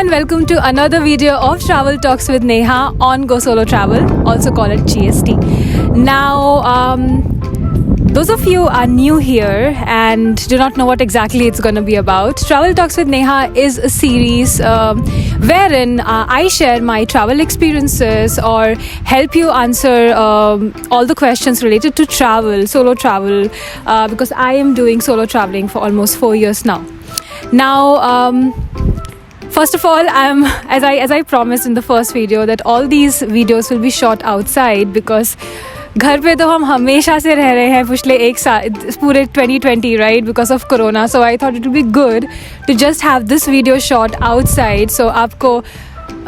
and welcome to another video of Travel Talks with Neha on Go Solo Travel, also call it GST. Now, those of you are new here and do not know what exactly it's going to be about. Travel Talks with Neha is a series wherein I share my travel experiences or help you answer all the questions related to travel, solo travel, because I am doing solo traveling for almost 4 years now. Now, first of all, as I promised in the first video that all these videos will be shot outside because घर पे तो हम हमेशा से रह रहे हैं पिछले एक साल पूरे 2020 right because of corona. So I thought it would be good to just have this video shot outside so आपको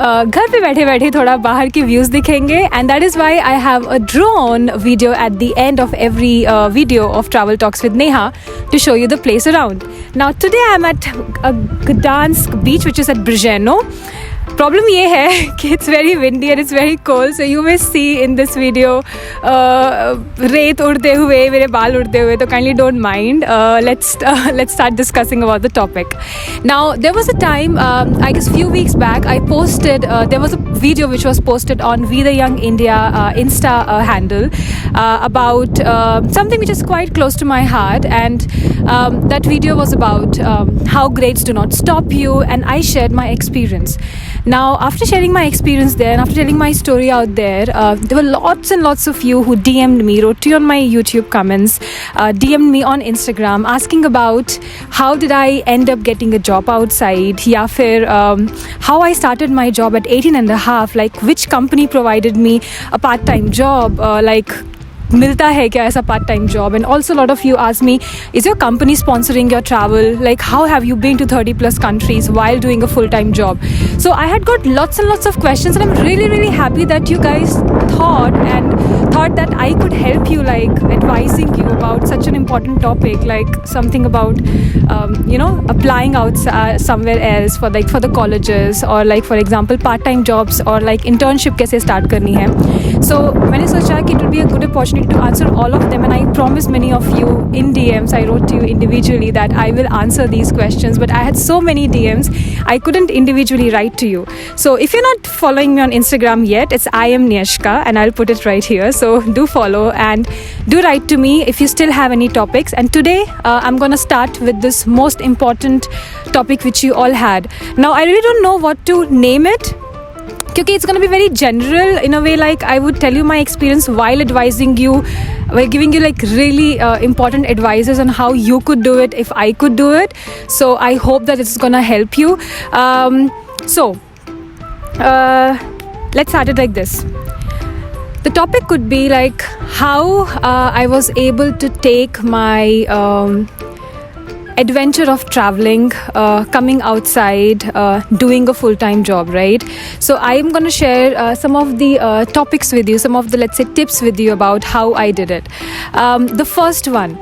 घर पे बैठे बैठे थोड़ा बाहर की व्यूज़ दिखेंगे. And that is why I have a drone video at the end of every video of Travel Talks with Neha to show you the place around. Now today I'm at Gdansk beach which is at Brzeżeno. Problem ये है कि it's very windy and it's very cold, so you may see in this video रेत उड़ते हुए, मेरे बाल उड़ते हुए, तो kindly don't mind. Let's start discussing about the topic. Now there was a time, I guess few weeks back, I posted. There was a video which was posted on We the Young India Insta handle about something which is quite close to my heart, and that video was about how grades do not stop you, and I shared my experience. Now, after sharing my experience there and after telling my story out there were lots and lots of you who DM'd me, wrote to you on my YouTube comments, DM'd me on Instagram asking about how did I end up getting a job outside, या फिर how I started my job at 18 and a half, like which company provided me a part-time job, like मिलता है क्या ऐसा part time job. And also a lot of you ask me, is your company sponsoring your travel, like how have you been to 30 plus countries while doing a full-time job? So I had got lots and lots of questions, and I'm really happy that you guys thought that I could help you, like advising you about such an important topic, like something about applying out somewhere else for the colleges, or like for example part-time jobs, or like internship कैसे start करनी है. So मैंने सोचा कि it would be a good opportunity to answer all of them, and I promise many of you in DMs, I wrote to you individually that I will answer these questions, but I had so many DMs I couldn't individually write to you. So if you're not following me on Instagram yet, it's I am Neszka, and I'll put it right here, so do follow and do write to me if you still have any topics. And today I'm gonna start with this most important topic which you all had. Now I really don't know what to name it, because it's going to be very general in a way, like I would tell you my experience while advising you, while giving you like really important advices on how you could do it if I could do it. So I hope that it's going to help you. Let's start it like this. The topic could be like how I was able to take my adventure of traveling, coming outside, doing a full-time job, right? So I'm going to share some of the topics with you, some of the, let's say, tips with you about how I did it. The first one,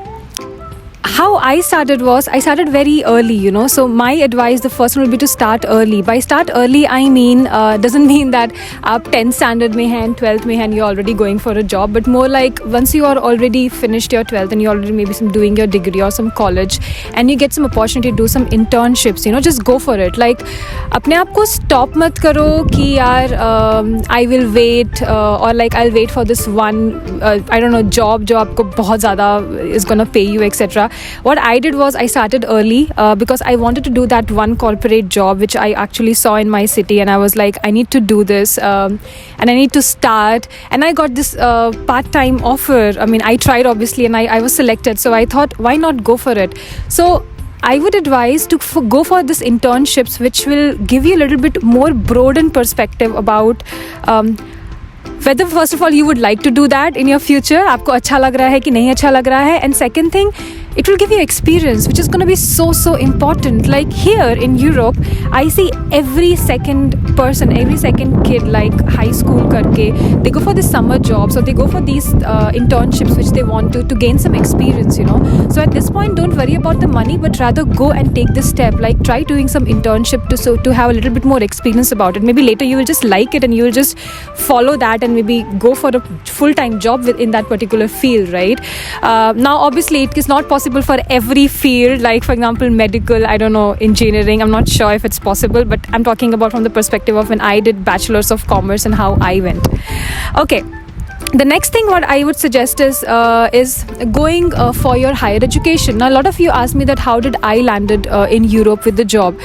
how I started was, I started very early, so my advice, the first one will be to start early. By start early, I mean, doesn't mean that आप 10th standard में हैं, 12th में हैं, and you're already going for a job, but more like once you are already finished your 12th and you're already maybe doing your degree or some college, and you get some opportunity to do some internships, just go for it. Like, अपने आप को stop मत करो कि यार I will wait, or like I'll wait for this one, I don't know, job जो आपको बहुत ज़्यादा is gonna pay you, etc. What I did was I started early because I wanted to do that one corporate job which I actually saw in my city, and I was like, I need to do this and I need to start. And I got this part-time offer. I mean, I tried obviously, and I was selected, so I thought, why not go for it? So I would advise to go for this internships which will give you a little bit more broadened perspective about whether first of all you would like to do that in your future, आपको अच्छा लग रहा है कि नहीं अच्छा लग रहा है. And second thing, it will give you experience which is going to be so important. Like here in Europe, I see every second person, every second kid, like high school karke, they go for this summer jobs, or they go for these internships which they want to gain some experience, So at this point, don't worry about the money, but rather go and take this step. Like try doing some internship to have a little bit more experience about it. Maybe later you will just like it and you will just follow that and maybe go for a full-time job in that particular field, right? Now obviously it is not possible possible for every field, like for example medical, I don't know, engineering, I'm not sure if it's possible, but I'm talking about from the perspective of when I did bachelor's of commerce and how I went. Okay, the next thing what I would suggest is going for your higher education. Now a lot of you ask me that how did I landed in Europe with the job.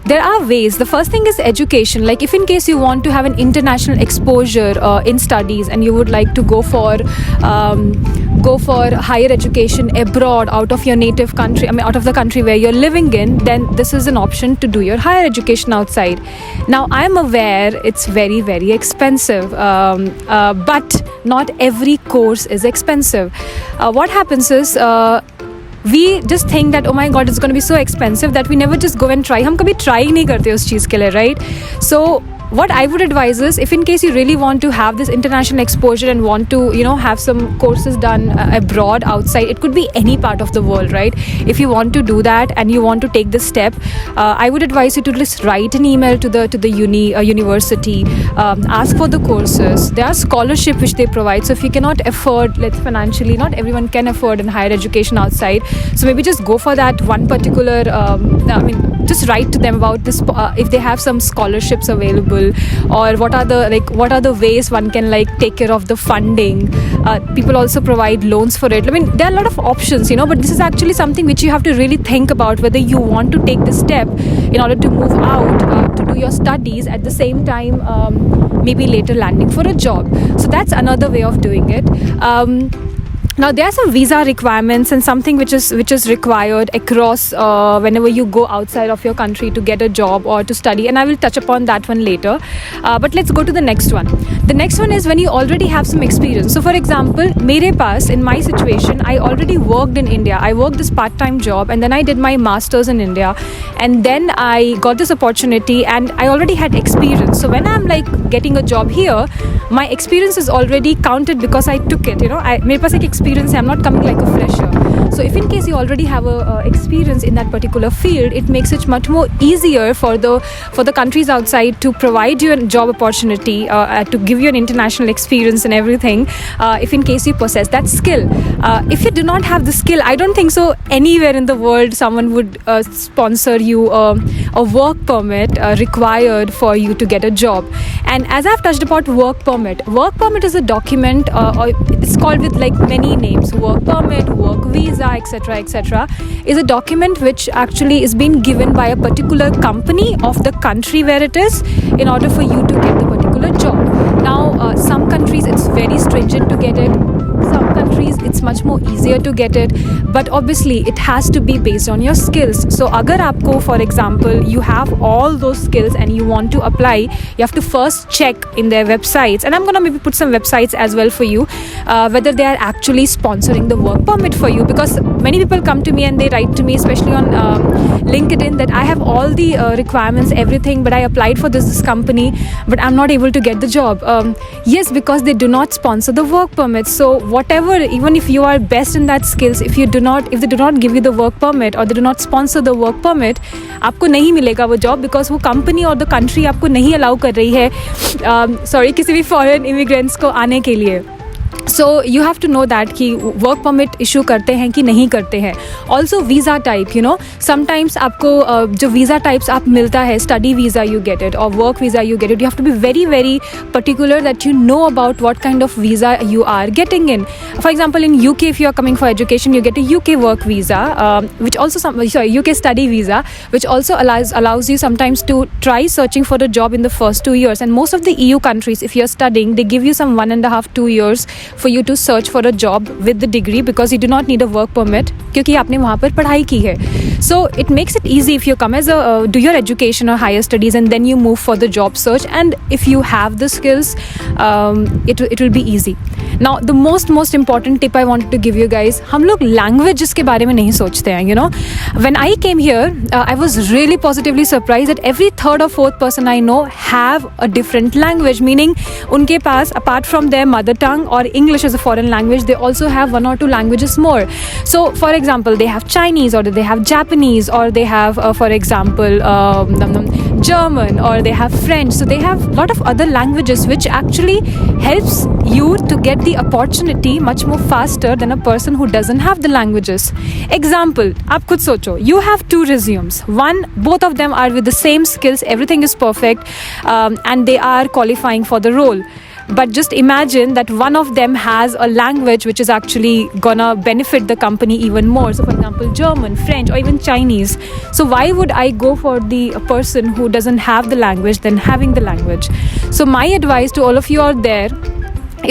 There are ways. The first thing is education. Like if in case you want to have an international exposure in studies and you would like to go for higher education abroad, out of your native country, out of the country where you're living in, then this is an option to do your higher education outside. Now I'm aware it's very, very expensive, but not every course is expensive. What happens is we just think that, oh my god, it's going to be so expensive, that we never just go and try. हम कभी try नहीं करते उस चीज़ के लिए, right? So what I would advise is, if in case you really want to have this international exposure and want to, have some courses done abroad, outside, it could be any part of the world, right? If you want to do that and you want to take this step, I would advise you to just write an email to the university, ask for the courses. There are scholarships which they provide. So if you cannot afford, let's financially, not everyone can afford in higher education outside. So maybe just go for that one particular, just write to them about this, if they have some scholarships available, or what are the ways one can take care of the funding. People also provide loans for it. There are a lot of options, but this is actually something which you have to really think about, whether you want to take this step in order to move out to do your studies, at the same time maybe later landing for a job. So that's another way of doing it. Now there are some visa requirements and something which is required across whenever you go outside of your country to get a job or to study, and I will touch upon that one later. But let's go to the next one. The next one is when you already have some experience. So for example, मेरे पास, in my situation, I already worked in India. I worked this part-time job and then I did my masters in India, and then I got this opportunity and I already had experience. So when I'm getting a job here, my experience is already counted because I took it. मेरे पास एक experience. I'm not coming like a fresher. So if in case you already have a experience in that particular field, it makes it much more easier for the countries outside to provide you a job opportunity, to give you an international experience and everything, if in case you possess that skill. If you do not have the skill, I don't think so anywhere in the world someone would sponsor you a work permit required for you to get a job. And as I've touched about work permit is a document, or it's called with many names: work permit, work visa, etc., is a document which actually is being given by a particular company of the country where it is, in order for you to get the particular job. Now some countries it's very stringent to get it, some countries it's much more easier to get it, but obviously it has to be based on your skills. So agar aapko, for example, you have all those skills and you want to apply, you have to first check in their websites, and I'm gonna maybe put some websites as well for you, whether they are actually sponsoring the work permit for you. Because many people come to me and they write to me, especially on LinkedIn, that I have all the requirements, everything, but I applied for this company, but I'm not able to get the job. Yes, because they do not sponsor the work permit. So whatever, even if you are best in that skills, if they do not give you the work permit, or they do not sponsor the work permit, आपको नहीं मिलेगा वो job, because वो company और the country आपको नहीं allow कर रही है किसी भी foreign immigrants को आने के लिए. So you have to know that कि work permit issue करते हैं कि नहीं करते हैं. Also visa type, sometimes आपको जो visa types आप मिलता है, study visa you get it, or work visa you get it. You have to be very, very particular that you know about what kind of visa you are getting in. For example, in UK, if you are coming for education, you get a UK work visa, which also UK study visa, which also allows you sometimes to try searching for a job in the first 2 years. And most of the EU countries, if you are studying, they give you some 1.5-2 years for you to search for a job with the degree, because you do not need a work permit क्योंकि आपने वहाँ पर पढ़ाई की है. So it makes it easy if you come as do your education or higher studies and then you move for the job search, and if you have the skills, it will be easy. Now the most important tip I wanted to give you guys, हम लोग languages के बारे में नहीं सोचते हैं. When I came here, I was really positively surprised that every third or fourth person I know have a different language, meaning उनके पास apart from their mother tongue or English as a foreign language, they also have 1 or 2 languages more. So for example, they have Chinese, or they have Japanese, or they have for example German or they have French. So they have a lot of other languages which actually helps you to get the opportunity much more faster than a person who doesn't have the languages. Example, आप खुद सोचो, you have two resumes. One, both of them are with the same skills, everything is perfect, and they are qualifying for the role. But just imagine that one of them has a language which is actually gonna benefit the company even more. So for example, German, French, or even Chinese. So why would I go for the person who doesn't have the language than having the language? So my advice to all of you out there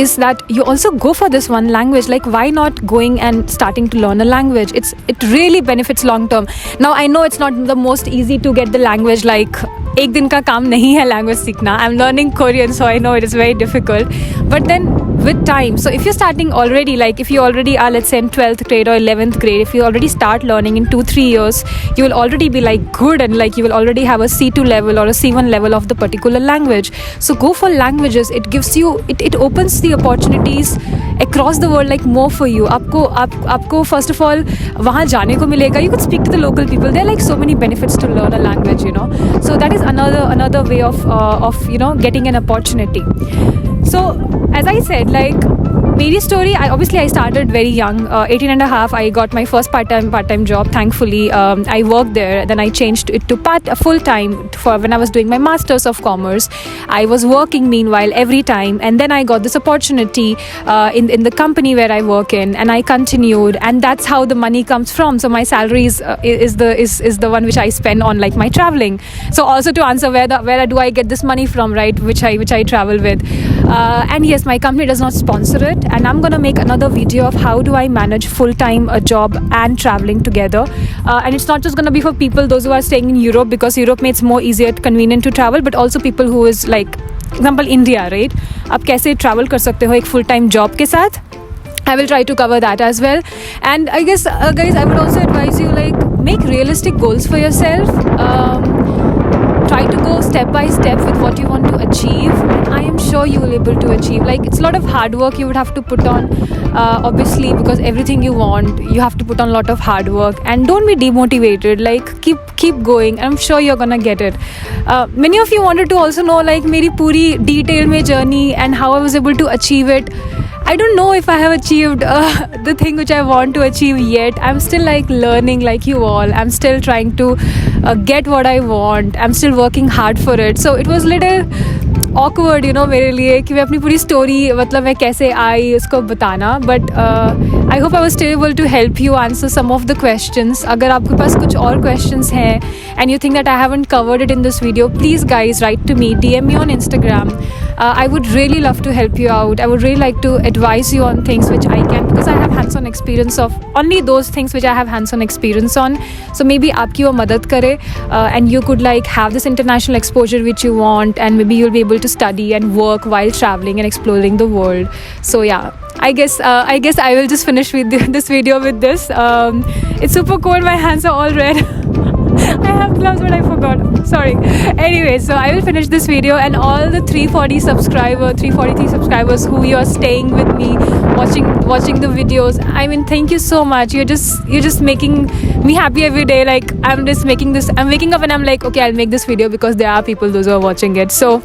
is that you also go for this one language. Like, why not going and starting to learn a language? It really benefits long term. Now I know it's not the most easy to get the language, like एक दिन का काम नहीं है language सीखना. I'm learning Korean, so I know it is very difficult. But then with time, so if you're starting already, like if you already are, let's say in 12th grade or 11th grade, if you already start learning in 2-3 years, you will already be like good, and like you will already have a C2 level or a C1 level of the particular language. So go for languages. It gives you, it opens the opportunities across the world, like more for you. आपको first of all वहाँ जाने को मिलेगा. You could speak to the local people. There are like so many benefits to learn a language, you know. So that is another way of you know, getting an opportunity. So as I said, like मेरी story, I started very young, 18 and a half. I got my first part-time job, thankfully. I worked there, then I changed it to full-time for when I was doing my Masters of Commerce. I was working meanwhile every time, and then I got this opportunity in the company where I work in, and I continued, and that's how the money comes from. So my salary is the one which I spend on like my traveling. So also to answer where do I get this money from, right, which I travel with. And yes, my company does not sponsor it, and I'm gonna make another video of how do I manage full-time a job and traveling together. And it's not just gonna be for people those who are staying in Europe, because Europe makes more easier, convenient to travel, but also people who is like, example India, right? आप कैसे travel कर सकते हो एक full-time job के साथ? I will try to cover that as well. And I guess guys, I would also advise you, like, make realistic goals for yourself. Try to go step by step with what you want to achieve, and I am sure you will be able to achieve. Like, it's a lot of hard work you would have to put on, obviously, because everything you want, you have to put on a lot of hard work. And don't be demotivated, like keep going. I'm sure you're gonna get it. Many of you wanted to also know like मेरी पूरी detail में journey and how I was able to achieve it. I don't know if I have achieved the thing which I want to achieve yet. I'm still like learning like you all. I'm still trying to get what I want. I'm still working hard for it. So it was little awkward, you know, मेरे लिए कि मैं अपनी पूरी story मतलब मैं कैसे आई उसको बताना. But I hope I was still able to help you answer some of the questions. अगर आपके पास कुछ और questions हैं and you think that I haven't covered it in this video, please guys write to me, DM me on Instagram. I would really love to help you out. I would really like to advise you on things which I can, because I have hands-on experience of only those things which I have hands-on experience on. So maybe आपकी वो मदद करे, and you could like have this international exposure which you want, and maybe you'll be able to study and work while traveling and exploring the world. So yeah, I guess I will just finish with this video with this. It's super cold. My hands are all red. I have gloves, but I forgot. Sorry. Anyway, so I will finish this video, and all the 343 subscribers who you are staying with me, watching the videos. I mean, thank you so much. You're just making me happy every day. Like, I'm just making this. I'm waking up and I'm like, okay, I'll make this video because there are people those who are watching it. So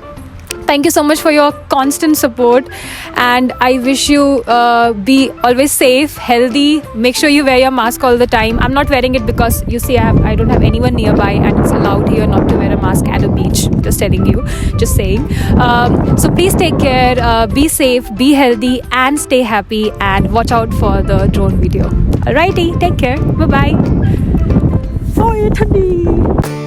thank you so much for your constant support, and I wish you be always safe, healthy. Make sure you wear your mask all the time. I'm not wearing it because you see I don't have anyone nearby, and it's allowed here not to wear a mask at a beach. Just telling you, just saying. So please take care, be safe, be healthy, and stay happy, and watch out for the drone video. Alrighty, take care. Bye bye. Sorry, Tani.